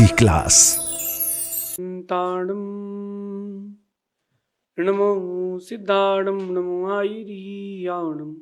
Reality Class. ताड़म नमो सिद्धाड़म नमो आयरियाणम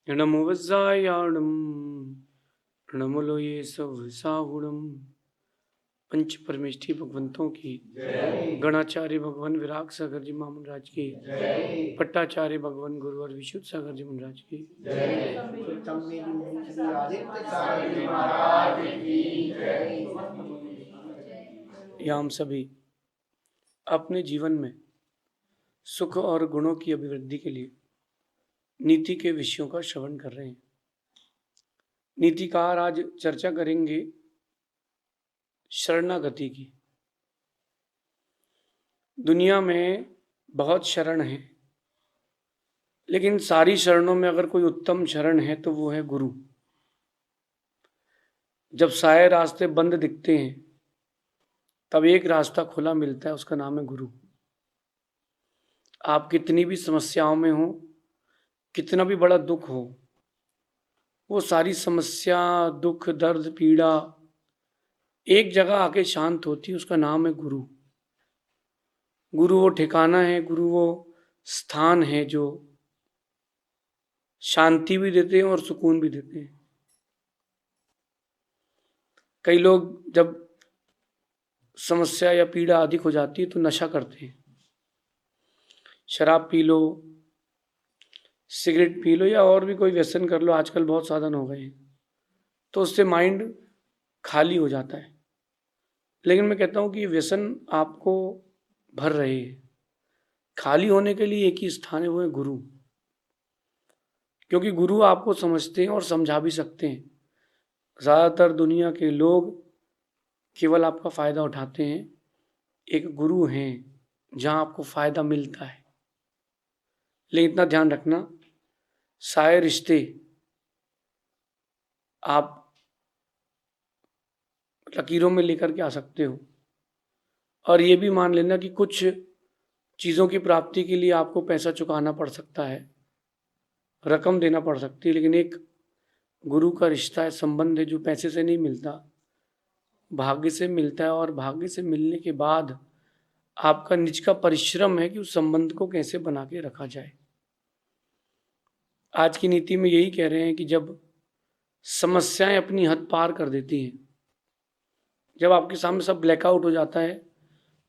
नमो वज्रायाणम नमो लोये सवसाहुणम। पंच परमेष्ठी भगवंतों की, गणाचार्य भगवान विराग सागर जी मामन राज की, पट्टाचार्य भगवान गुरुवर विशुद्ध सागर जी महाराज की, या हम सभी अपने जीवन में सुख और गुणों की अभिवृद्धि के लिए नीति के विषयों का श्रवण कर रहे हैं। नीतिकार आज चर्चा करेंगे शरणागति की। दुनिया में बहुत शरण है, लेकिन सारी शरणों में अगर कोई उत्तम शरण है तो वो है गुरु। जब सारे रास्ते बंद दिखते हैं तब एक रास्ता खुला मिलता है, उसका नाम है गुरु। आप कितनी भी समस्याओं में हो, कितना भी बड़ा दुख हो, वो सारी समस्या, दुख, दर्द, पीड़ा एक जगह आके शांत होती है, उसका नाम है गुरु। गुरु वो ठिकाना है, गुरु वो स्थान है जो शांति भी देते हैं और सुकून भी देते हैं। कई लोग जब समस्या या पीड़ा अधिक हो जाती है तो नशा करते हैं। शराब P low, cigarette P low या और भी कोई व्यसन कर लो, आजकल बहुत साधन हो गए हैं, तो उससे माइंड खाली हो जाता है। लेकिन मैं कहता हूँ कि ये व्यसन आपको भर रहे हैं। खाली होने के लिए एक ही स्थान है, वो है गुरु। क्योंकि गुरु आपको समझते हैं और समझा भी सकते हैं। ज़्यादातर दुनिया के लोग केवल आपका फ़ायदा उठाते हैं। एक गुरु हैं जहाँ आपको फ़ायदा मिलता है। लेकिन इतना ध्यान रखना, सारे रिश्ते आप लकीरों में लेकर के आ सकते हो, और ये भी मान लेना कि कुछ चीज़ों की प्राप्ति के लिए आपको पैसा चुकाना पड़ सकता है, रकम देना पड़ सकती है। लेकिन एक गुरु का रिश्ता है, संबंध है, जो पैसे से नहीं मिलता, भाग्य से मिलता है। और भाग्य से मिलने के बाद आपका निज का परिश्रम है कि उस संबंध को कैसे बना के रखा जाए। आज की नीति में यही कह रहे हैं कि जब समस्याएं अपनी हद पार कर देती हैं, जब आपके सामने सब ब्लैकआउट हो जाता है,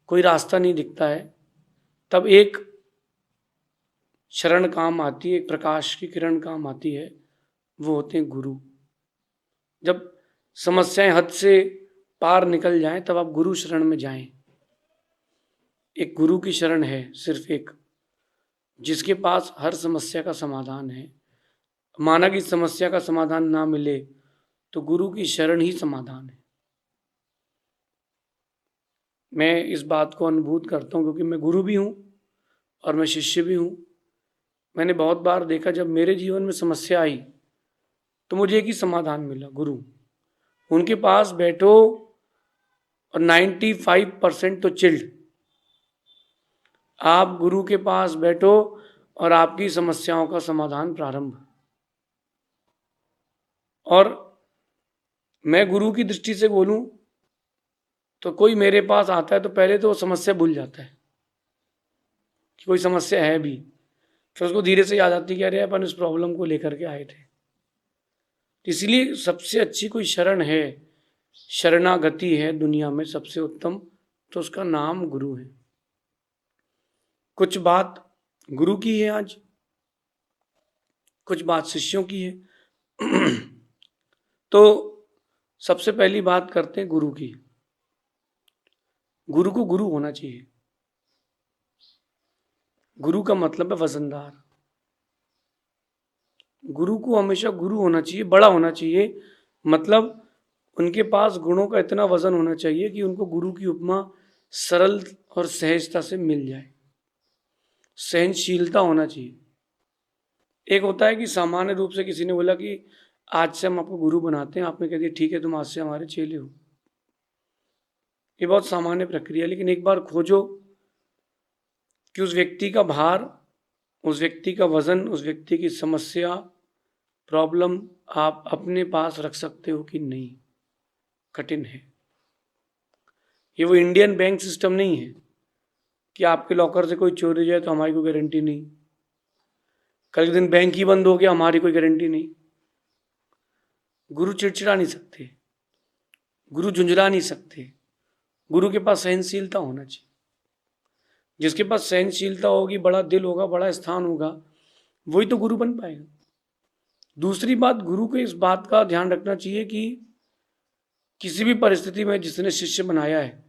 कोई रास्ता नहीं दिखता है, तब एक शरण काम आती है, एक प्रकाश की किरण काम आती है, वो होते हैं गुरु। जब समस्याएं हद से पार निकल जाएं तब आप गुरु शरण में जाएं। एक गुरु की शरण है, सिर्फ एक, जिसके पास हर समस्या का समाधान है। माना कि समस्या का समाधान ना मिले तो गुरु की शरण ही समाधान है। मैं इस बात को अनुभूत करता हूँ क्योंकि मैं गुरु भी हूँ और मैं शिष्य भी हूँ। मैंने बहुत बार देखा, जब मेरे जीवन में समस्या आई तो मुझे एक ही समाधान मिला, गुरु। उनके पास बैठो और 95% तो चिल्ड। आप गुरु के पास बैठो और आपकी समस्याओं का समाधान प्रारंभ। और मैं गुरु की दृष्टि से बोलूं तो कोई मेरे पास आता है तो पहले तो वो समस्या भूल जाता है कि कोई समस्या है भी, फिर उसको धीरे से याद आती है कि अरे अपन इस प्रॉब्लम को लेकर के आए थे। इसलिए सबसे अच्छी कोई शरण है, शरणागति है दुनिया में सबसे उत्तम, तो उसका नाम गुरु है। कुछ बात गुरु की है आज, कुछ बात शिष्यों की है। तो सबसे पहली बात करते हैं गुरु की। गुरु को गुरु होना चाहिए। गुरु का मतलब है वजनदार। गुरु को हमेशा गुरु होना चाहिए, बड़ा होना चाहिए। मतलब उनके पास गुणों का इतना वजन होना चाहिए कि उनको गुरु की उपमा सरल और सहजता से मिल जाए। सहनशीलता होना चाहिए। एक होता है कि सामान्य रूप से किसी ने बोला कि आज से हम आपको गुरु बनाते हैं, आपने कह दिया ठीक है, तुम आज से हमारे चेले हो। ये बहुत सामान्य प्रक्रिया। लेकिन एक बार खोजो कि उस व्यक्ति का भार, उस व्यक्ति का वजन, उस व्यक्ति की समस्या, प्रॉब्लम आप अपने पास रख सकते हो कि नहीं। कठिन है। ये वो इंडियन बैंक सिस्टम नहीं है कि आपके लॉकर से कोई चोरी जाए तो हमारी कोई गारंटी नहीं, कल के दिन बैंक ही बंद हो गया, हमारी कोई गारंटी नहीं। गुरु चिड़चिड़ा नहीं सकते, गुरु झुंझला नहीं सकते, गुरु के पास सहनशीलता होना चाहिए। जिसके पास सहनशीलता होगी, बड़ा दिल होगा, बड़ा स्थान होगा, वही तो गुरु बन पाएगा। दूसरी बात, गुरु को इस बात का ध्यान रखना चाहिए कि किसी भी परिस्थिति में जिसने शिष्य बनाया है,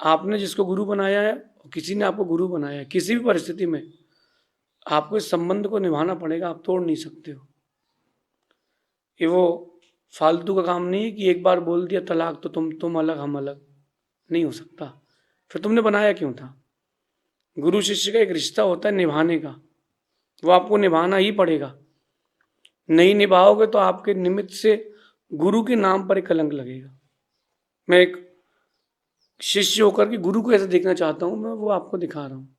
आपने जिसको गुरु बनाया है, किसी ने आपको गुरु बनाया है, किसी भी परिस्थिति में आपको इस संबंध को निभाना पड़ेगा, आप तोड़ नहीं सकते हो। ये वो फालतू का काम नहीं है कि एक बार बोल दिया तलाक तो तुम अलग हम अलग, नहीं हो सकता। फिर तुमने बनाया क्यों था? गुरु शिष्य का एक रिश्ता होता है निभाने का, वो आपको निभाना ही पड़ेगा। नहीं निभाओगे तो आपके निमित्त से गुरु के नाम पर एक कलंक लगेगा। मैं एक शिष्य होकर के गुरु को ऐसे देखना चाहता हूँ, मैं वो आपको दिखा रहा हूँ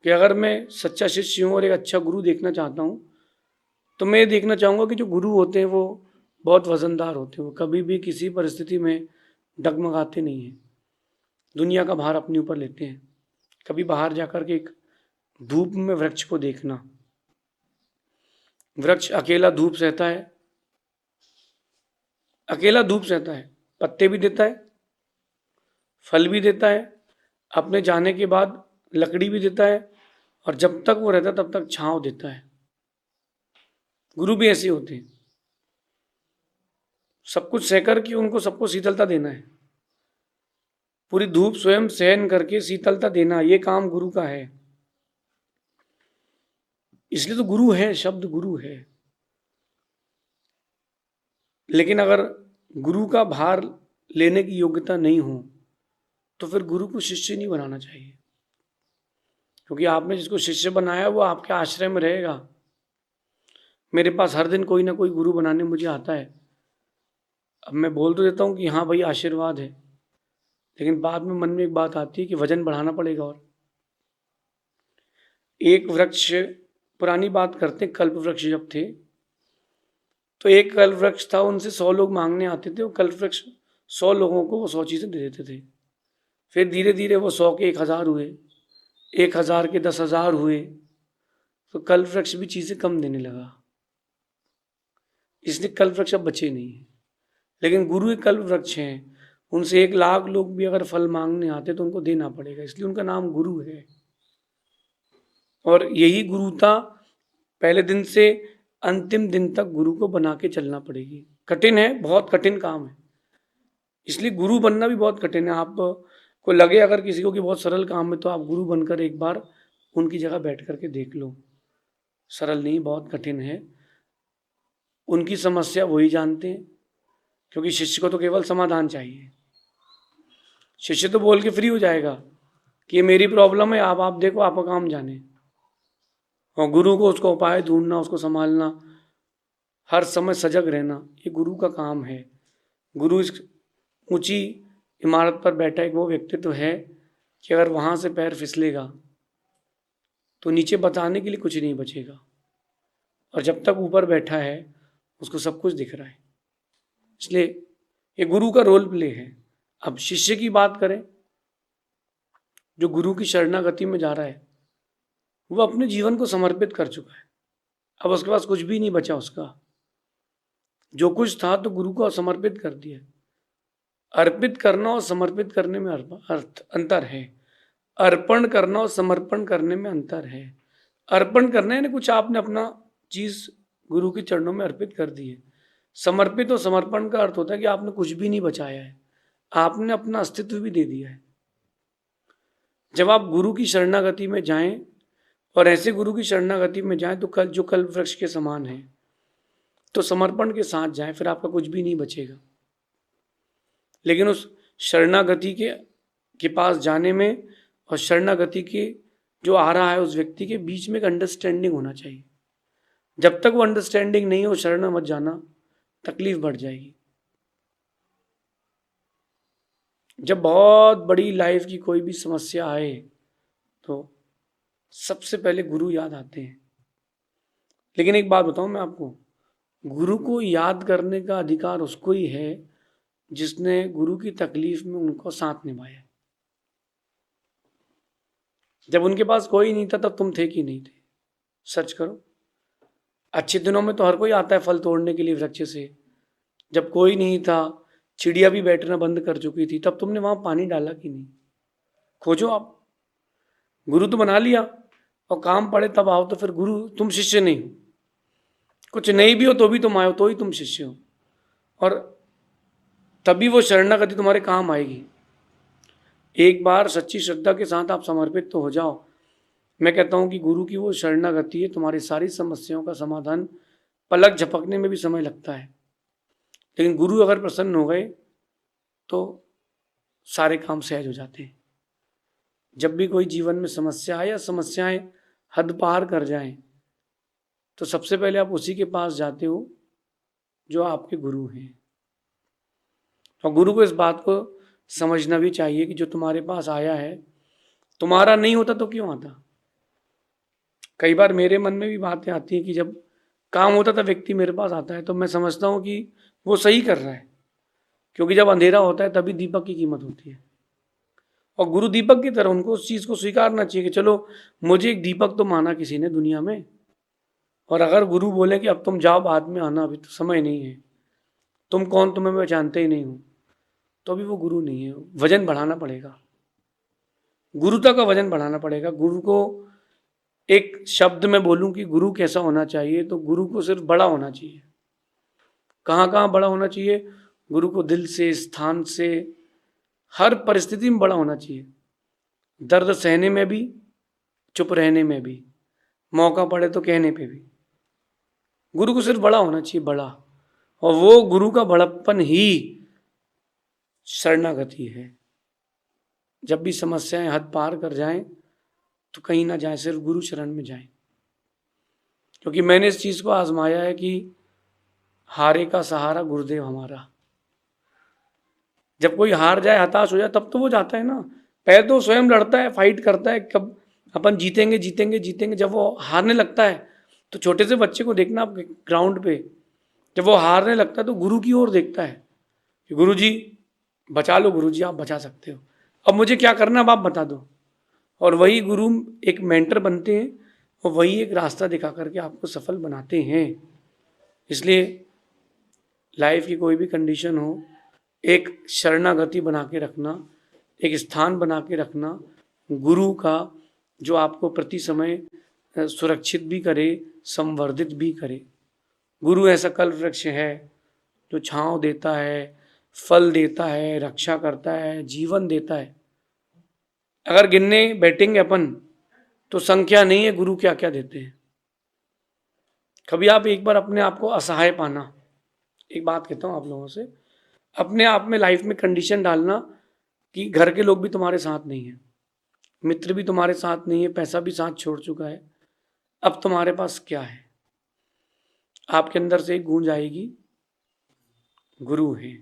कि अगर मैं सच्चा शिष्य हूँ और एक अच्छा गुरु देखना चाहता हूँ, तो मैं ये देखना चाहूँगा कि जो गुरु होते हैं वो बहुत वजनदार होते हैं, वो कभी भी किसी परिस्थिति में डगमगाते नहीं हैं, दुनिया का भार अपने ऊपर लेते हैं। कभी बाहर जाकर के एक धूप में वृक्ष को देखना, वृक्ष अकेला धूप सहता है, अकेला धूप सहता है, पत्ते भी देता है, फल भी देता है, अपने जाने के बाद लकड़ी भी देता है, और जब तक वो रहता है तब तक छांव देता है। गुरु भी ऐसे होते हैं, सब कुछ सहकर कि उनको सबको शीतलता देना है, पूरी धूप स्वयं सहन करके शीतलता देना, ये काम गुरु का है। इसलिए तो गुरु है, शब्द गुरु है। लेकिन अगर गुरु का भार लेने की योग्यता नहीं हो तो फिर गुरु को शिष्य नहीं बनाना चाहिए, क्योंकि आपने जिसको शिष्य बनाया वो आपके आश्रय में रहेगा। मेरे पास हर दिन कोई ना कोई गुरु बनाने मुझे आता है। अब मैं बोल तो देता हूँ कि हाँ भाई आशीर्वाद है, लेकिन बाद में मन में एक बात आती है कि वजन बढ़ाना पड़ेगा। और एक वृक्ष, पुरानी बात करते, कल्प वृक्ष जब थे तो एक कल्प वृक्ष था, उनसे 100 लोग मांगने आते थे, वो कल्प वृक्ष 100 लोगों को वो 100 चीज़ें दे देते थे। फिर धीरे धीरे वो 100 के 1000 हुए, 1000 के 10,000 हुए, तो कल्प वृक्ष भी चीज़ें कम देने लगा, इसलिए कल्प वृक्ष अब बचे नहीं है। लेकिन गुरु एक कल्प वृक्ष हैं, उनसे 1,00,000 लोग भी अगर फल मांगने आते तो उनको देना पड़ेगा, इसलिए उनका नाम गुरु है। और यही गुरुता पहले दिन से अंतिम दिन तक गुरु को बना के चलना पड़ेगी। कठिन है, बहुत कठिन काम है, इसलिए गुरु बनना भी बहुत कठिन है। आप को लगे अगर किसी को कि बहुत सरल काम है तो आप गुरु बनकर एक बार उनकी जगह बैठ करके देख लो, सरल नहीं, बहुत कठिन है। उनकी समस्या वही जानते हैं, क्योंकि शिष्य को तो केवल समाधान चाहिए। शिष्य तो बोल के फ्री हो जाएगा कि ये मेरी प्रॉब्लम है, आप देखो, आपका काम जाने। और गुरु को उसका उपाय ढूंढना, उसको संभालना, हर समय सजग रहना, ये गुरु का काम है। गुरु इस ऊंची इमारत पर बैठा एक वो व्यक्तित्व है कि अगर वहां से पैर फिसलेगा तो नीचे बताने के लिए कुछ नहीं बचेगा, और जब तक ऊपर बैठा है उसको सब कुछ दिख रहा है। इसलिए ये गुरु का रोल प्ले है। अब शिष्य की बात करें, जो गुरु की शरणागति में जा रहा है वो अपने जीवन को समर्पित कर चुका है, अब उसके पास कुछ भी नहीं बचा, उसका जो कुछ था तो गुरु को समर्पित कर दिया। अर्पित करना और समर्पित करने में अंतर है, अर्पण करना और समर्पण करने में अंतर है। अर्पण करना है ना, कुछ आपने अपना चीज गुरु के चरणों में अर्पित कर दी है। समर्पित और समर्पण का अर्थ होता है कि आपने कुछ भी नहीं बचाया है, आपने अपना अस्तित्व भी दे दिया है। जब आप गुरु की शरणागति में जाएं, और ऐसे गुरु की शरणागति में जाएं तो जो कल्प वृक्ष के समान है, तो समर्पण के साथ जाएं, फिर आपका कुछ भी नहीं बचेगा। लेकिन उस शरणागति के पास जाने में और शरणागति के जो आ रहा है उस व्यक्ति के बीच में एक अंडरस्टैंडिंग होना चाहिए। जब तक वो अंडरस्टैंडिंग नहीं हो, शरण में मत जाना, तकलीफ बढ़ जाएगी। जब बहुत बड़ी लाइफ की कोई भी समस्या आए तो सबसे पहले गुरु याद आते हैं। लेकिन एक बात बताऊं मैं आपको, गुरु को याद करने का अधिकार उसको ही है जिसने गुरु की तकलीफ में उनको साथ निभाया। जब उनके पास कोई नहीं था तब तुम थे कि नहीं थे? सर्च करो। अच्छे दिनों में तो हर कोई आता है फल तोड़ने के लिए वृक्ष से। जब कोई नहीं था, चिड़िया भी बैठना बंद कर चुकी थी, तब तुमने वहां पानी डाला कि नहीं? खोजो आप। गुरु तो बना लिया और काम पड़े तब आओ, तो फिर गुरु तुम शिष्य नहीं हो। कुछ नहीं भी हो तो भी तुम आए हो, तो ही तुम शिष्य हो, और तभी वो शरणागति तुम्हारे काम आएगी। एक बार सच्ची श्रद्धा के साथ आप समर्पित तो हो जाओ। मैं कहता हूं कि गुरु की वो शरणागति है, तुम्हारी सारी समस्याओं का समाधान पलक झपकने में भी समय लगता है, लेकिन गुरु अगर प्रसन्न हो गए तो सारे काम सहज हो जाते हैं। जब भी कोई जीवन में समस्या आए या समस्याएं हद पार कर जाएं, तो सबसे पहले आप उसी के पास जाते हो जो आपके गुरु हैं। और गुरु को इस बात को समझना भी चाहिए कि जो तुम्हारे पास आया है, तुम्हारा नहीं होता तो क्यों आता। कई बार मेरे मन में भी बातें आती हैं कि जब काम होता था व्यक्ति मेरे पास आता है, तो मैं समझता हूँ कि वो सही कर रहा है, क्योंकि जब अंधेरा होता है तभी दीपक की कीमत होती है। और गुरु दीपक की तरह, उनको उस चीज़ को स्वीकारना चाहिए कि चलो मुझे एक दीपक तो माना किसी ने दुनिया में, और अगर गुरु बोले कि अब तुम जाओ बाद में आना, अभी तो समय नहीं है, तुम कौन, तुम्हें मैं जानते ही नहीं हूँ, तो अभी वो गुरु नहीं है। वजन बढ़ाना पड़ेगा, गुरुता का वजन बढ़ाना पड़ेगा। गुरु को एक शब्द में बोलूं कि गुरु कैसा होना चाहिए, तो गुरु को सिर्फ बड़ा होना चाहिए। कहाँ कहाँ बड़ा होना चाहिए? गुरु को दिल से, स्थान से, हर परिस्थिति में बड़ा होना चाहिए। दर्द सहने में भी, चुप रहने में भी, मौका पड़े तो कहने पे भी। गुरु को सिर्फ बड़ा होना चाहिए, बड़ा। और वो गुरु का बड़प्पन ही शरणागति है। जब भी समस्याएं हद पार कर जाएं तो कहीं ना जाए, सिर्फ गुरु शरण में जाएं। क्योंकि मैंने इस चीज को आजमाया है कि हारे का सहारा गुरुदेव हमारा। जब कोई हार जाए, हताश हो जाए, तब तो वो जाता है ना। पहले तो स्वयं लड़ता है, फाइट करता है, कब अपन जीतेंगे जीतेंगे जीतेंगे। जब वो हारने लगता है, तो छोटे से बच्चे को देखना आप ग्राउंड पे, जब वो हारने लगता है तो गुरु की ओर देखता है कि गुरु जी बचा लो, गुरु जी आप बचा सकते हो, अब मुझे क्या करना अब आप बता दो। और वही गुरु एक मेंटर बनते हैं और वही एक रास्ता दिखा करके आपको सफल बनाते हैं। इसलिए लाइफ की कोई भी कंडीशन हो, एक शरणागति बना के रखना, एक स्थान बना के रखना गुरु का, जो आपको प्रति समय सुरक्षित भी करे, संवर्धित भी करे। गुरु ऐसा कल्प वृक्ष है जो छांव देता है, फल देता है, रक्षा करता है, जीवन देता है। अगर गिनने बैठेंगे अपन तो संख्या नहीं है गुरु क्या क्या देते हैं। कभी आप एक बार अपने आप को असहाय पाना, एक बात कहता हूँ आप लोगों से, अपने आप में लाइफ में कंडीशन डालना कि घर के लोग भी तुम्हारे साथ नहीं है, मित्र भी तुम्हारे साथ नहीं है, पैसा भी साथ छोड़ चुका है, अब तुम्हारे पास क्या है? आपके अंदर से एक गूंज आएगी, गुरु है।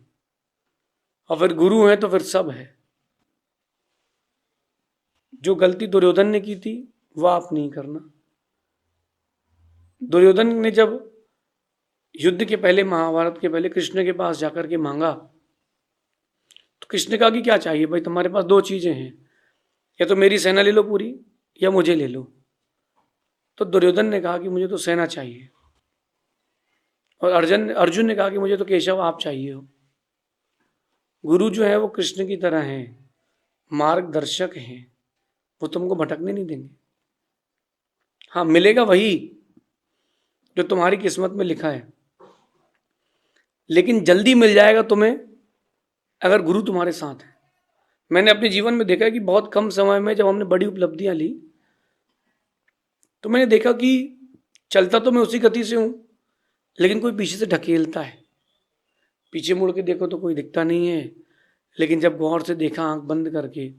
और फिर गुरु है तो फिर सब है। जो गलती दुर्योधन ने की थी वो आप नहीं करना। दुर्योधन ने जब युद्ध के पहले, महाभारत के पहले कृष्ण के पास जाकर के मांगा, तो कृष्ण कहा कि क्या चाहिए भाई, तुम्हारे पास दो चीजें हैं, या तो मेरी सेना ले लो पूरी या मुझे ले लो। तो दुर्योधन ने कहा कि मुझे तो सेना चाहिए, और अर्जुन ने कहा कि मुझे तो केशव आप चाहिए हो। गुरु जो है वो कृष्ण की तरह हैं, मार्गदर्शक हैं, वो तुमको भटकने नहीं देंगे। हाँ, मिलेगा वही जो तुम्हारी किस्मत में लिखा है, लेकिन जल्दी मिल जाएगा तुम्हें अगर गुरु तुम्हारे साथ है। मैंने अपने जीवन में देखा है कि बहुत कम समय में जब हमने बड़ी उपलब्धियां ली, तो मैंने देखा कि चलता तो मैं उसी गति से हूं, लेकिन कोई पीछे से ढकेलता है। पीछे मुड़ के देखो तो कोई दिखता नहीं है, लेकिन जब गौर से देखा आंख बंद करके,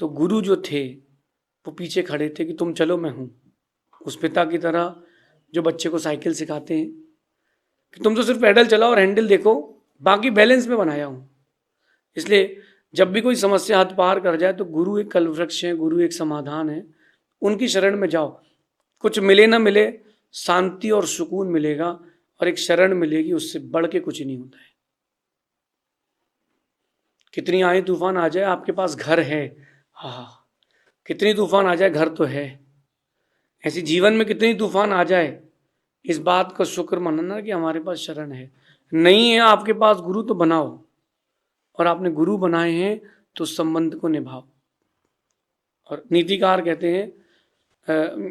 तो गुरु जो थे वो पीछे खड़े थे कि तुम चलो मैं हूं। उस पिता की तरह जो बच्चे को साइकिल सिखाते हैं कि तुम तो सिर्फ पैडल चलाओ और हैंडल देखो, बाकी बैलेंस में बनाया हूं। इसलिए जब भी कोई समस्या हाथ पार कर जाए तो गुरु एक कल्पवृक्ष है, गुरु एक समाधान है, उनकी शरण में जाओ। कुछ मिले ना मिले, शांति और सुकून मिलेगा, और एक शरण मिलेगी, उससे बढ़ के कुछ नहीं होता है। कितनी आए तूफान आ जाए, आपके पास घर है। हाँ, कितनी तूफान आ जाए, घर तो है। ऐसी जीवन में कितनी तूफान आ जाए, इस बात का शुक्र मानना कि हमारे पास शरण है। नहीं है आपके पास गुरु तो बनाओ, और आपने गुरु बनाए हैं तो संबंध को निभाओ। और नीतिकार कहते हैं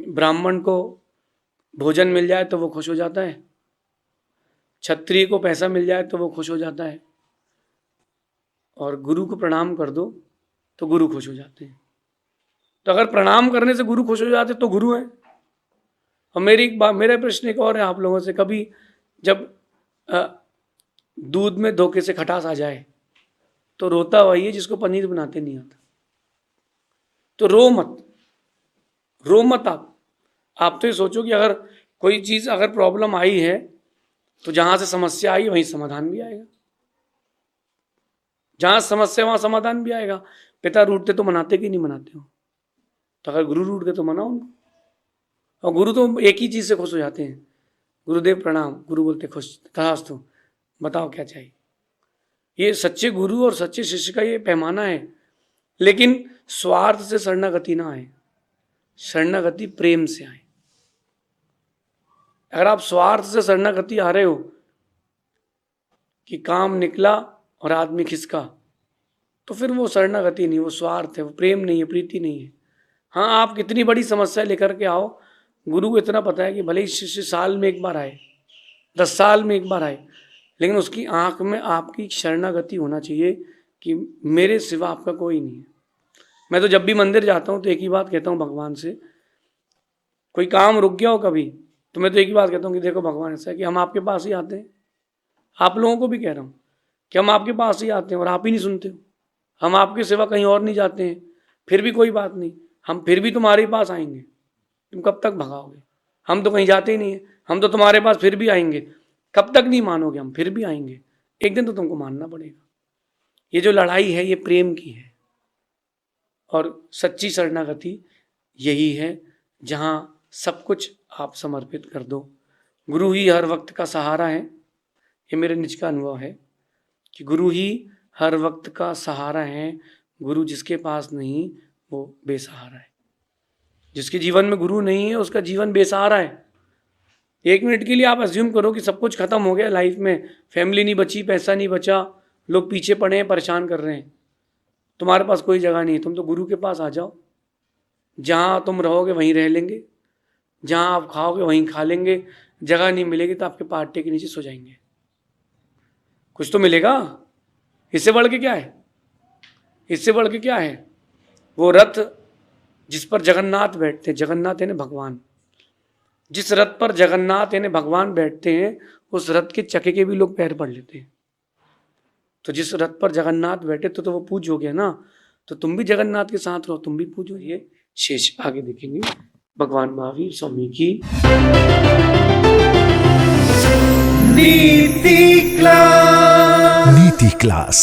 ब्राह्मण को भोजन मिल जाए तो वो खुश हो जाता है, क्षत्रिय को पैसा मिल जाए तो वो खुश हो जाता है, और गुरु को प्रणाम कर दो तो गुरु खुश हो जाते हैं। तो अगर प्रणाम करने से गुरु खुश हो जाते तो गुरु हैं। और मेरा प्रश्न एक और है आप लोगों से, कभी जब दूध में धोखे से खटास आ जाए तो रोता वही है जिसको पनीर बनाते नहीं आता। तो रो मत आप तो ये सोचो कि अगर कोई चीज, अगर प्रॉब्लम आई है तो जहां से समस्या आई वहीं समाधान भी आएगा, जहां समस्या वहां समाधान भी आएगा। पिता रूठते तो मनाते कि नहीं मनाते हो? तो अगर गुरु रूठ गए तो मनाओ उनको। और गुरु तो एक ही चीज से खुश हो जाते हैं, गुरुदेव प्रणाम, गुरु बोलते खुश, तथास्तु, बताओ क्या चाहिए। ये सच्चे गुरु और सच्चे शिष्य का ये पैमाना है। लेकिन स्वार्थ से शरणागति ना आए, शरणागति प्रेम से आए। अगर आप स्वार्थ से शरणागति आ रहे हो कि काम निकला और आदमी खिसका, तो फिर वो शरणागति नहीं, वो स्वार्थ है, वो प्रेम नहीं है, प्रीति नहीं है। हाँ, आप कितनी बड़ी समस्या लेकर के आओ, गुरु को इतना पता है कि भले ही शिष्य साल में एक बार आए, 10 साल में एक बार आए, लेकिन उसकी आंख में आपकी शरणागति होना चाहिए कि मेरे सिवा आपका कोई नहीं है। मैं तो जब भी मंदिर जाता हूँ तो एक ही बात कहता हूँ भगवान से, कोई काम रुक गया हो कभी तो मैं तो एक ही बात कहता हूँ कि देखो भगवान, ऐसा है कि हम आपके पास ही आते हैं, आप लोगों को भी कह रहा हूँ कि हम आपके पास ही आते हैं और आप ही नहीं सुनते हो। हम आपके सिवा कहीं और नहीं जाते हैं, फिर भी कोई बात नहीं, हम फिर भी तुम्हारे पास आएंगे। तुम कब तक भगाओगे? हम तो कहीं जाते ही नहीं है, हम तो तुम्हारे पास फिर भी आएंगे। कब तक नहीं मानोगे? हम फिर भी आएंगे, एक दिन तो तुमको मानना पड़ेगा। ये जो लड़ाई है ये प्रेम की है, और सच्ची शरणागति यही है जहाँ सब कुछ आप समर्पित कर दो। गुरु ही हर वक्त का सहारा है, ये मेरे निज का अनुभव है कि गुरु ही हर वक्त का सहारा है। गुरु जिसके पास नहीं वो बेसहारा है। जिसके जीवन में गुरु नहीं है उसका जीवन बेसहारा है। 1 मिनट के लिए आप अज्यूम करो कि सब कुछ खत्म हो गया लाइफ में, फैमिली नहीं बची, पैसा नहीं बचा, लोग पीछे पड़े हैं, परेशान कर रहे हैं, तुम्हारे पास कोई जगह नहीं है। तुम तो गुरु के पास आ जाओ, जहाँ तुम रहोगे वहीं रह लेंगे, जहाँ आप खाओगे वहीं खा लेंगे। जगह नहीं मिलेगी तो आपके पाटे के नीचे सो जाएंगे, कुछ तो मिलेगा। इससे बढ़ के क्या है? इससे बढ़ के क्या है? वो रथ जिस पर जगन्नाथ बैठते हैं, जगन्नाथ यानी भगवान, जिस रथ पर जगन्नाथ यानी भगवान बैठते हैं उस रथ के चक्के के भी लोग पैर पड़ लेते हैं। तो जिस रथ पर जगन्नाथ बैठे तो वो पूज हो गया ना, तो तुम भी जगन्नाथ के साथ रहो, तुम भी पूजो। ये शेष आगे देखेंगे। भगवान महावीर स्वामी की नीति क्लास।